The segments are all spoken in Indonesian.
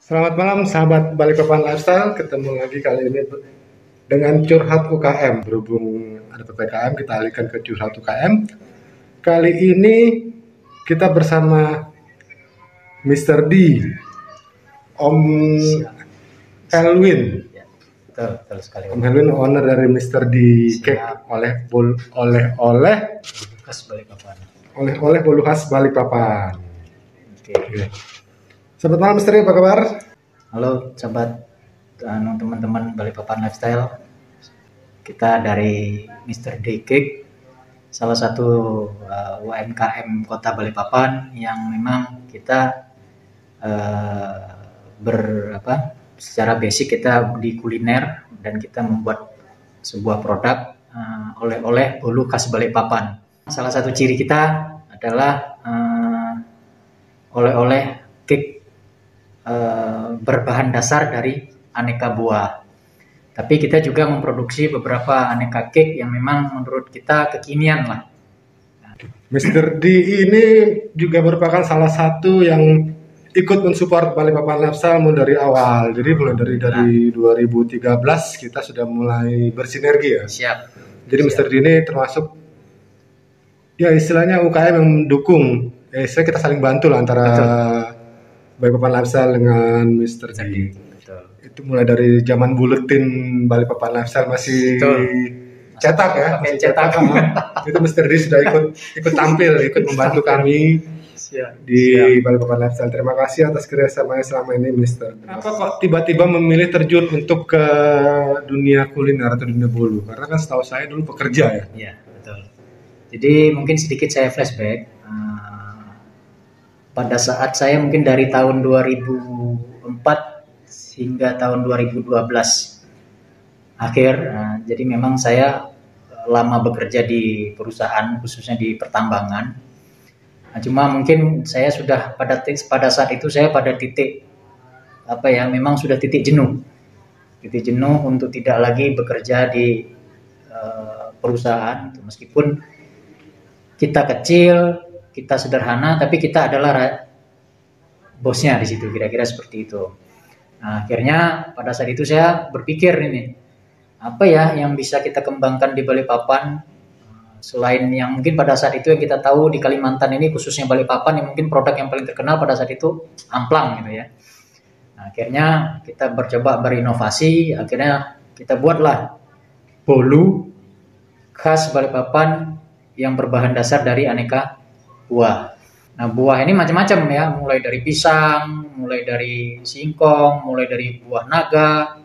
Selamat malam sahabat Balikpapan Lifestyle, ketemu lagi kali ini dengan curhat UKM. Berhubung ada PPKM, kita alihkan ke curhat UKM. Kali ini kita bersama Mr. D, Om Helwin. Ya, betul sekali. Om Helwin owner dari Mr. D Cake oleh Khas Balikpapan. oleh bolu khas Balikpapan. Oke. Selamat malam Mr. D, apa kabar? Halo sahabat, teman-teman Balikpapan Lifestyle. Kita dari Mr. D Cake, salah satu UMKM Kota Balikpapan yang memang kita secara basic kita di kuliner dan kita membuat sebuah produk oleh-oleh bolu khas Balikpapan. Salah satu ciri kita adalah oleh-oleh cake berbahan dasar dari aneka buah. Tapi kita juga memproduksi beberapa aneka cake yang memang menurut kita kekinian lah. Mr. D ini juga merupakan salah satu yang ikut mensupport Balikpapan Lifestyle mulai dari awal. Jadi mulai dari 2013 kita sudah mulai bersinergi ya. Siap. Jadi Mr. D ini termasuk ya istilahnya UKM yang mendukung. Istilahnya kita saling bantu lah antara Balikpapan Lifestyle dengan Mr. D. Betul. Itu mulai dari zaman buletin Balikpapan Lifestyle masih cetak ya, Pakai cetak. Itu Mr. D sudah ikut tampil, ikut membantu kami di Balikpapan Lifestyle. Terima kasih atas kerjasamanya selama ini, Mr. Apa kok tiba-tiba memilih terjun untuk ke dunia kuliner atau dunia bolu? Karena kan setahu saya dulu pekerja ya. Iya, betul. Jadi mungkin sedikit saya flashback. Pada saat saya mungkin dari tahun 2004 hingga tahun 2012 akhir, jadi memang saya lama bekerja di perusahaan khususnya di pertambangan. Cuma mungkin saya sudah pada saat itu saya pada titik memang sudah titik jenuh untuk tidak lagi bekerja di perusahaan, meskipun kita kecil, kita sederhana, tapi kita adalah bosnya di situ, kira-kira seperti itu. Nah, akhirnya pada saat itu saya berpikir ini, apa ya yang bisa kita kembangkan di Balikpapan, selain yang mungkin pada saat itu yang kita tahu di Kalimantan ini, khususnya Balikpapan, yang mungkin produk yang paling terkenal pada saat itu amplang gitu ya. Nah, akhirnya kita mencoba berinovasi, akhirnya kita buatlah bolu khas Balikpapan yang berbahan dasar dari aneka buah. Nah, buah ini macam-macam ya, mulai dari pisang, mulai dari singkong, mulai dari buah naga,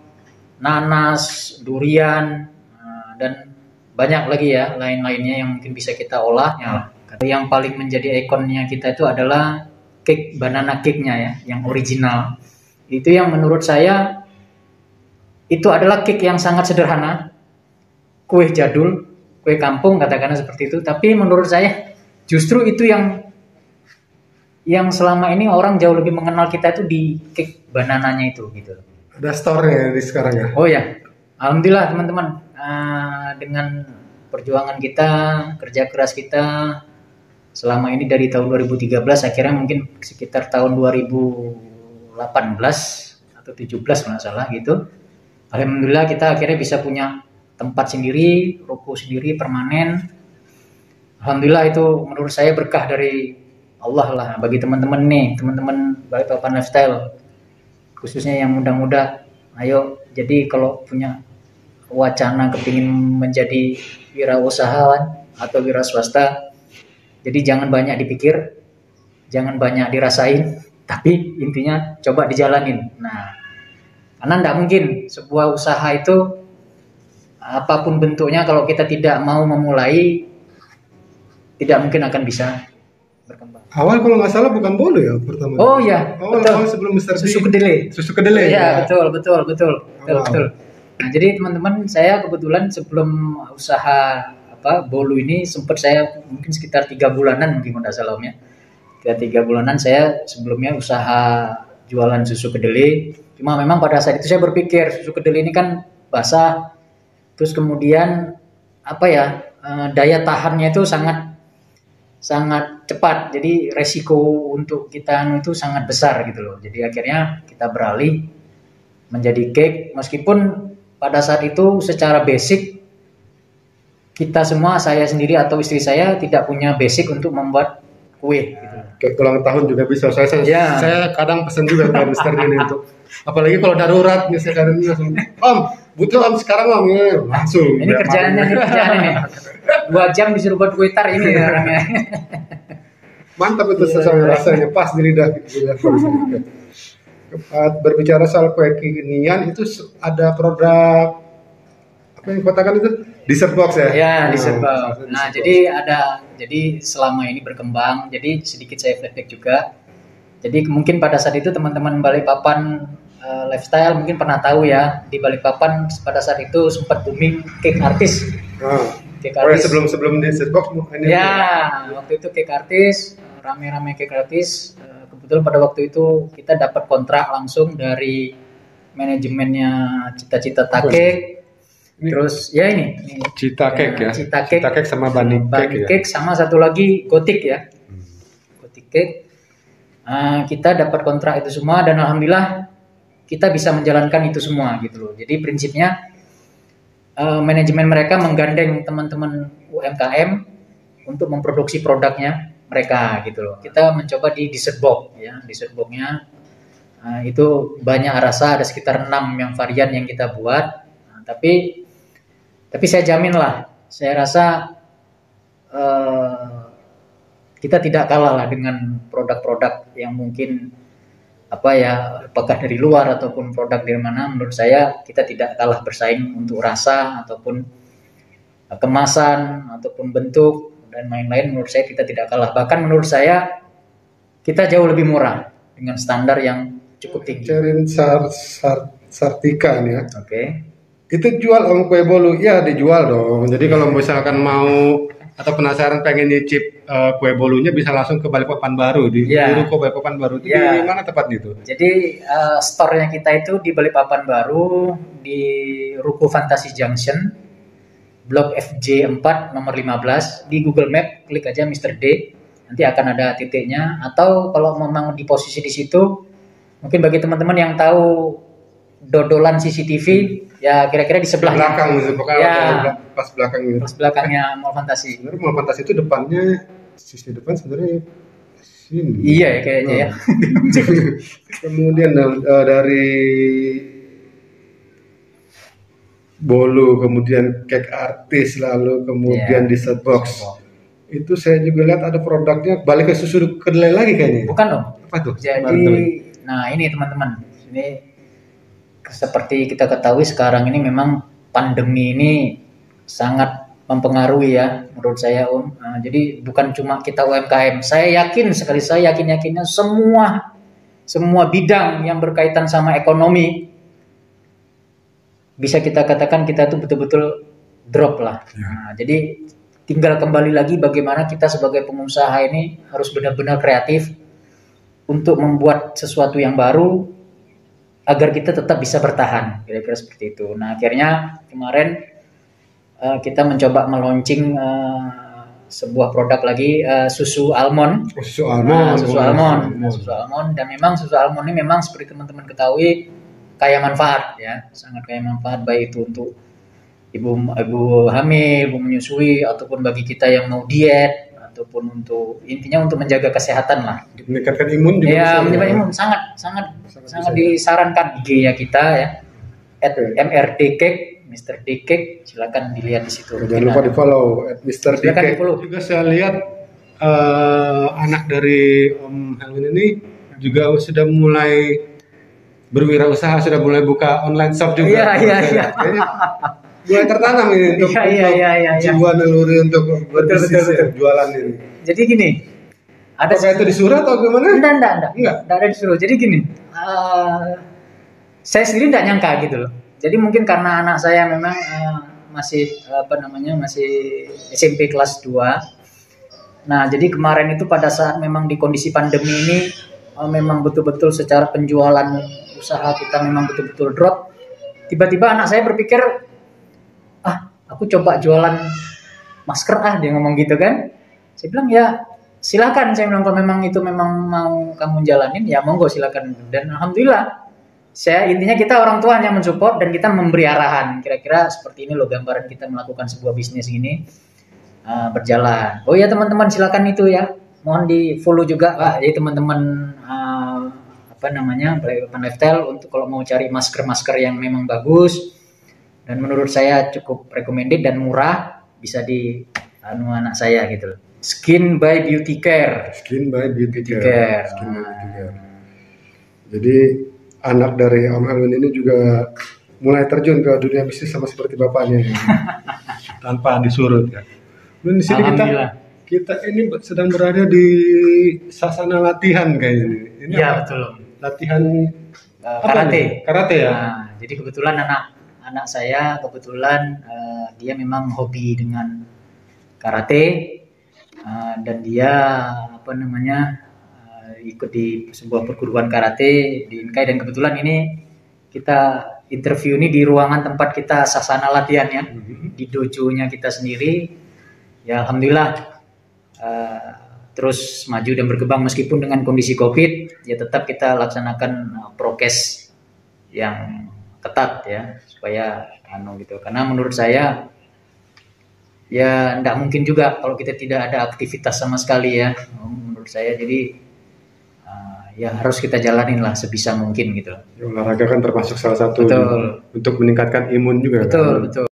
nanas, durian, dan banyak lagi ya lain-lainnya yang mungkin bisa kita olah. Yang paling menjadi ikonnya kita itu adalah cake, banana cake-nya ya, yang original. Itu yang menurut saya itu adalah cake yang sangat sederhana, kue jadul, kue kampung katakanlah seperti itu. Tapi menurut saya justru itu yang selama ini orang jauh lebih mengenal kita itu di cake banananya itu gitu. Ada store-nya di sekarang ya? Oh ya, alhamdulillah teman-teman, dengan perjuangan kita, kerja keras kita selama ini dari tahun 2013, akhirnya mungkin sekitar tahun 2018 atau 17 kalau nggak salah gitu. Alhamdulillah kita akhirnya bisa punya tempat sendiri, ruko sendiri permanen. Alhamdulillah itu menurut saya berkah dari Allah lah bagi teman-teman nih, teman-teman Balikpapan Lifestyle, khususnya yang muda-muda. Ayo, jadi kalau punya wacana kepingin menjadi wirausahawan atau wira swasta, jadi jangan banyak dipikir, jangan banyak dirasain, tapi intinya coba dijalanin. Nah, karena tidak mungkin sebuah usaha itu apapun bentuknya kalau kita tidak mau memulai, tidak mungkin akan bisa berkembang. Awal kalau nggak salah bukan bolu ya pertama. Oh iya, awal sebelum Mr. D. Susu kedelai. Susu kedelai. Iya, betul. Nah, jadi teman-teman, saya kebetulan sebelum usaha bolu ini sempat saya mungkin sekitar 3 bulanan mungkin tidak salah ya. 3 bulanan saya sebelumnya usaha jualan susu kedelai. Cuma memang pada saat itu saya berpikir susu kedelai ini kan basah, terus kemudian daya tahannya itu sangat sangat cepat. Jadi resiko untuk kita itu sangat besar gitu loh. Jadi akhirnya kita beralih menjadi cake, meskipun pada saat itu secara basic kita semua, saya sendiri atau istri saya tidak punya basic untuk membuat kue gitu. Kayak ulang tahun juga bisa. Saya kadang pesen juga ke Mister ini untuk, apalagi kalau darurat misalkan langsung, Om butuh Om sekarang Om, langsung. Ini kerjaannya nih. 2 jam disuruh buat kue tar ini orangnya. Mantap itu rasanya pas di lidah. Berbicara soal kue kekinian, itu ada produk apa yang katakan itu dessert box ya? Ya, dessert box. Nah, jadi selama ini berkembang, jadi sedikit saya flashback juga. Jadi mungkin pada saat itu teman-teman Balikpapan lifestyle mungkin pernah tahu ya, di Balikpapan pada saat itu sempat booming cake artis. Cake artis. Sebelum dessert box ini. Ya, waktu itu cake artis, rame-rame cake artis. Kebetulan pada waktu itu kita dapat kontrak langsung dari manajemennya Cita-Cita Cake. Terus ya ini Cita Cake ya. Cita Cake sama Bani Cake ya. Sama satu lagi Gotik ya. Gotik Cake. Kita dapat kontrak itu semua dan alhamdulillah kita bisa menjalankan itu semua gitu loh. Jadi prinsipnya manajemen mereka menggandeng teman-teman UMKM untuk memproduksi produknya mereka gitu loh. Kita mencoba di dessert box ya. Dessert box-nya itu banyak rasa, ada sekitar 6 yang varian yang kita buat. Tapi saya jamin lah, saya rasa kita tidak kalah lah dengan produk-produk yang mungkin apakah dari luar ataupun produk dari mana. Menurut saya kita tidak kalah bersaing untuk rasa ataupun kemasan ataupun bentuk dan lain-lain. Menurut saya kita tidak kalah. Bahkan menurut saya kita jauh lebih murah dengan standar yang cukup tinggi. Cerin Sartika nih ya. Oke. Itu jual Om kue bolu? Ya dijual dong. Jadi kalau misalkan mau atau penasaran pengen nyicip kue bolunya bisa langsung ke Balikpapan Baru di Ruko Balikpapan Baru. Itu di mana tepatnya itu? Jadi store-nya kita itu di Balikpapan Baru di Ruko Fantasi Junction, Blok FJ4 nomor 15. Di Google Map klik aja Mr. D, nanti akan ada titiknya. Atau kalau memang di posisi di situ, mungkin bagi teman-teman yang tahu dodolan CCTV, ya kira-kira di sebelah belakang, pas belakang gitu. Pas belakangnya Mall Fantasi. Sebenarnya Mall Fantasi itu depannya, sisi depan sebenarnya sini. Iya ya kayaknya ya. Kemudian dari bolu, kemudian cake artis, lalu kemudian dessert box. Itu saya juga lihat ada produknya balik ke susu kedelai lagi kayaknya. Bukan dong. Apa tuh? Jadi, nah ini teman-teman, ini seperti kita ketahui sekarang ini memang pandemi ini sangat mempengaruhi ya menurut saya Om. Jadi bukan cuma kita UMKM, saya yakinnya semua bidang yang berkaitan sama ekonomi bisa kita katakan kita tuh betul-betul drop lah. Nah, jadi tinggal kembali lagi bagaimana kita sebagai pengusaha ini harus benar-benar kreatif untuk membuat sesuatu yang baru agar kita tetap bisa bertahan, kira-kira seperti itu. Nah akhirnya kemarin kita mencoba meluncing sebuah produk lagi, susu almond. Susu almond. Dan memang susu almond ini memang seperti teman-teman ketahui kaya manfaat ya, sangat kaya manfaat, baik itu untuk ibu hamil, ibu menyusui, ataupun bagi kita yang mau diet, ataupun intinya untuk menjaga kesehatan lah. Meningkatkan imun juga. Ya, meningkatkan imun sangat disarankan IG-nya kita ya. @MRD Cake, Mr. D Cake, silakan dilihat di situ. Jangan lupa di-follow @Mr. D Cake. Juga saya lihat anak dari Om Helwin ini juga sudah mulai berwirausaha, sudah mulai buka online shop juga. Iya. Mulai tertanam ini untuk jiwa naluri untuk berbisnis jualan ini. Jadi gini, ada itu disuruh atau gimana? Enggak ada disuruh. Jadi gini, saya sendiri tidak nyangka gitu loh. Jadi mungkin karena anak saya memang masih SMP kelas 2. Nah, jadi kemarin itu pada saat memang di kondisi pandemi ini memang betul-betul secara penjualan usaha kita memang betul-betul drop. Tiba-tiba anak saya berpikir, aku coba jualan masker dia ngomong gitu kan. Saya bilang ya silakan, saya bilang, kalau memang itu memang mau kamu jalanin ya monggo silakan. Dan alhamdulillah saya intinya kita orang tua hanya mensupport dan kita memberi arahan, kira-kira seperti ini loh gambaran kita melakukan sebuah bisnis ini berjalan. Oh ya teman-teman, silakan itu ya, mohon di follow juga Pak, jadi teman-teman apa namanya Balikpapan Lifestyle, untuk kalau mau cari masker yang memang bagus dan menurut saya cukup recommended dan murah, bisa di anak saya gitu. Skin by Beauty Care. Skin by Beauty Care. Jadi anak dari Om Helwin ini juga mulai terjun ke dunia bisnis sama seperti bapaknya ya. Tanpa disuruh ya. Dan di sini kita ini sedang berada di sasana latihan kayaknya ini. Iya betul. Latihan karate. Karate ya. Nah, jadi kebetulan anak saya dia memang hobi dengan karate dan dia ikut di sebuah perguruan karate di Inkai, dan kebetulan ini kita interview ini di ruangan tempat kita sasana latihan ya, di dojo-nya kita sendiri. Ya alhamdulillah terus maju dan berkembang meskipun dengan kondisi Covid, ya tetap kita laksanakan prokes yang ketat ya supaya gitu. Karena menurut saya ya tidak mungkin juga kalau kita tidak ada aktivitas sama sekali ya menurut saya. Jadi ya harus kita jalanin lah sebisa mungkin gitu. Olahraga kan termasuk salah satu untuk meningkatkan imun juga. Betul.